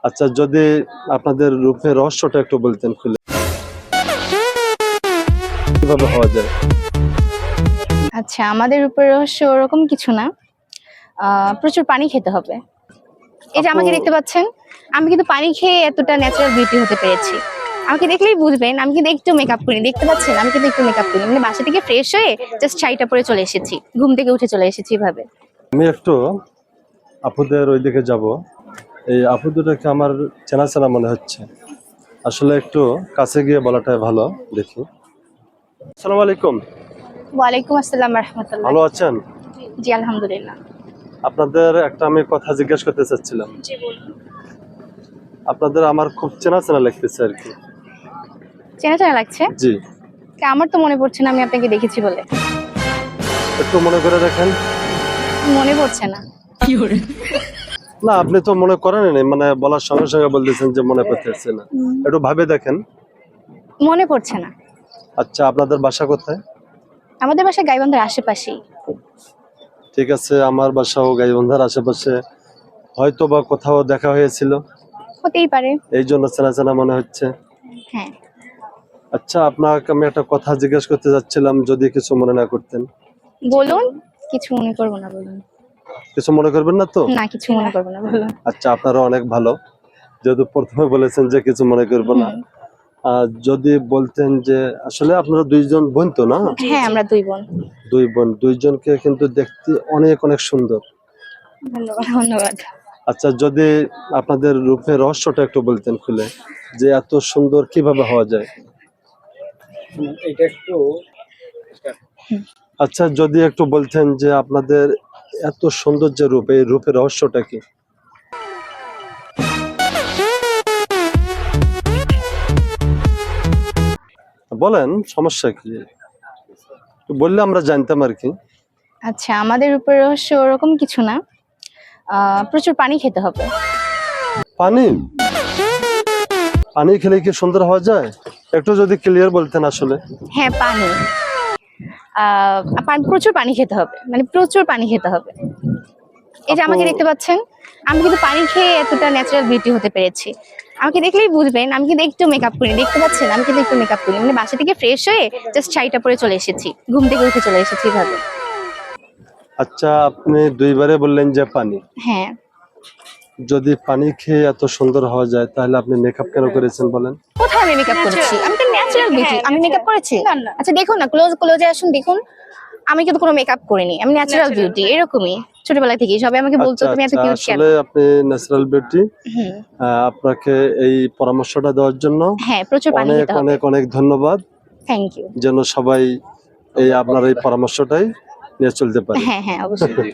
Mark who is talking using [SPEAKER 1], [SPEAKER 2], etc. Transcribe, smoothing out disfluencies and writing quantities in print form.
[SPEAKER 1] আচ্ছা, যদি আপনাদের রূপের রহস্যটা একটু বলতেন খুলে, কিভাবে হওয়া যায়?
[SPEAKER 2] আচ্ছা, আমাদের উপর রহস্য ওরকম কিছু না। প্রচুর পানি খেতে হবে। এই যে আমাকে দেখতে পাচ্ছেন, আমি কিন্তু পানি খেয়ে এতটা ন্যাচারাল বিউটি হতে পেরেছি। আমাকে দেখলেই বুঝবেন, আমি কিন্তু একটু মেকআপ করিনি। দেখতে পাচ্ছেন, আমি কিন্তু একটু মেকআপ করিনি। মানে বাসা থেকে ফ্রেশ হয়ে জাস্ট শাড়িটা পরে চলে এসেছি, ঘুম থেকে উঠে চলে এসেছি এভাবে।
[SPEAKER 1] আমি একটু আপুদের ওইদিকে যাব। এই আপু দুটাকে আমার চেনা চেনা মনে হচ্ছে। আসলে একটু কাছে গিয়ে বলাটাই ভালো। দেখি। আসসালামু আলাইকুম।
[SPEAKER 2] ওয়ালাইকুম আসসালাম রাহমাতুল্লাহ।
[SPEAKER 1] ভালো আছেন?
[SPEAKER 2] জি আলহামদুলিল্লাহ।
[SPEAKER 1] আপনাদের একটা আমি কথা জিজ্ঞেস করতে চাচ্ছিলাম।
[SPEAKER 2] জি বলুন।
[SPEAKER 1] আপনাদের আমার খুব চেনা চেনা লাগতেছে আর কি।
[SPEAKER 2] চেনা চেনা লাগছে?
[SPEAKER 1] জি,
[SPEAKER 2] আমার তো মনে পড়ছে না আমি আপনাকে দেখেছি বলে।
[SPEAKER 1] একটু মনে করে দেখেন।
[SPEAKER 2] মনে পড়ছে না।
[SPEAKER 1] না, আপনি তো মনে করেন, মানে বলার সঙ্গে সঙ্গে বলতেছেন যে মনে করতেছে না। একটু ভাবে দেখেন।
[SPEAKER 2] মনে পড়ছে না।
[SPEAKER 1] আচ্ছা, আপনাদের বাসা কোথায়?
[SPEAKER 2] আমাদের বাসা গাইবান্ধার আশেপাশেই।
[SPEAKER 1] ঠিক আছে, আমার বাসাও গাইবান্ধার আশেপাশে। হয়তো বা কোথাও দেখা হয়েছিল,
[SPEAKER 2] হতেই পারে।
[SPEAKER 1] এই জন্য চেনা চেনা মনে হচ্ছে।
[SPEAKER 2] হ্যাঁ
[SPEAKER 1] আচ্ছা, আপনাকে আমি একটা কথা জিজ্ঞেস করতে যাচ্ছিলাম, যদি কিছু মনে না করতেন।
[SPEAKER 2] বলুন, কিছু মনে করবো না, বলুন।
[SPEAKER 1] কিছু মনে করবেন না তো?
[SPEAKER 2] না, কিছু মনে করবো না, বলুন।
[SPEAKER 1] আচ্ছা, আপনারা অনেক ভালো, যেহেতু প্রথমে বলেছেন যে কিছু মনে করবো না। যদি বলতেন যে আসলে আপনারা দুইজন বোন তো না?
[SPEAKER 2] হ্যাঁ, আমরা দুই বোন।
[SPEAKER 1] দুই বোন, দুইজনকে কিন্তু দেখতে অনেক অনেক সুন্দর।
[SPEAKER 2] ধন্যবাদ ধন্যবাদ।
[SPEAKER 1] আচ্ছা, যদি আপনাদের রূপের রহস্যটা একটু বলতেন খুলে, যে এত সুন্দর কিভাবে হওয়া যায়?
[SPEAKER 3] এটা একটু
[SPEAKER 1] আচ্ছা, যদি একটু বলতেন যে আপনাদের এত সুন্দর যে রূপ, এই রূপের রহস্যটা কি? বলেন, সমস্যা কি? একটু বললে আমরা জানতাম আর কি।
[SPEAKER 2] আচ্ছা, আমাদের উপর রহস্য ওরকম কিছু না। প্রচুর পানি খেতে হবে।
[SPEAKER 1] পানি? পানি খেলে কি সুন্দর হওয়া যায়? একটু যদি ক্লিয়ার বলতেন আসলে।
[SPEAKER 2] হ্যাঁ, পানি। প্রচুর পানি খেতে হবে, মানে প্রচুর পানি খেতে হবে। এই যে আমাকে দেখতে পাচ্ছেন, আমি কিন্তু পানি খেয়ে এতটা ন্যাচারাল বিউটি হতে পেরেছি। আমাকে দেখলেই বুঝবেন, আমি কিন্তু একটু মেকআপ করিনি। দেখতে পাচ্ছেন, আমি কিন্তু একটু মেকআপ করিনি। মানে বাসা থেকে ফ্রেশ হয়ে জাস্ট শাড়িটা পরে চলে এসেছি, ঘুম থেকে উঠে চলে এসেছি এভাবে।
[SPEAKER 1] আচ্ছা, আপনি দুইবারে বললেন যে পানি।
[SPEAKER 2] হ্যাঁ।
[SPEAKER 1] যদি পানি খেয়ে এত সুন্দর হওয়া যায়, তাহলে আপনি মেকআপ কেন করেছেন বলেন?
[SPEAKER 2] কোথায় আমি মেকআপ করেছি? আমি তো ন্যাচারাল বিউটি। আমি মেকআপ করেছি? আচ্ছা দেখুন না, ক্লোজে আসুন, দেখুন। আমি কিন্তু কোনো মেকআপ করিনি। আমি ন্যাচারাল বিউটি, এরকমই ছোটবেলা থেকেই সবাই আমাকে বলতো
[SPEAKER 1] আচ্ছা
[SPEAKER 2] তুমি এত
[SPEAKER 1] আচ্ছা,
[SPEAKER 2] কিউট কেন।
[SPEAKER 1] আসলে আপনি ন্যাচারাল বিউটি।
[SPEAKER 2] হুম।
[SPEAKER 1] আপনাকে এই পরামর্শটা দেওয়ার জন্য
[SPEAKER 2] হ্যাঁ, প্রচুর পানি
[SPEAKER 1] অনেক
[SPEAKER 2] খেতে হবে।
[SPEAKER 1] অনেক অনেক ধন্যবাদ।
[SPEAKER 2] Thank you.
[SPEAKER 1] যেন সবাই এই আপনার এই পরামর্শটাই নিয়ে চলতে পারে।
[SPEAKER 2] হ্যাঁ হ্যাঁ, অবশ্যই।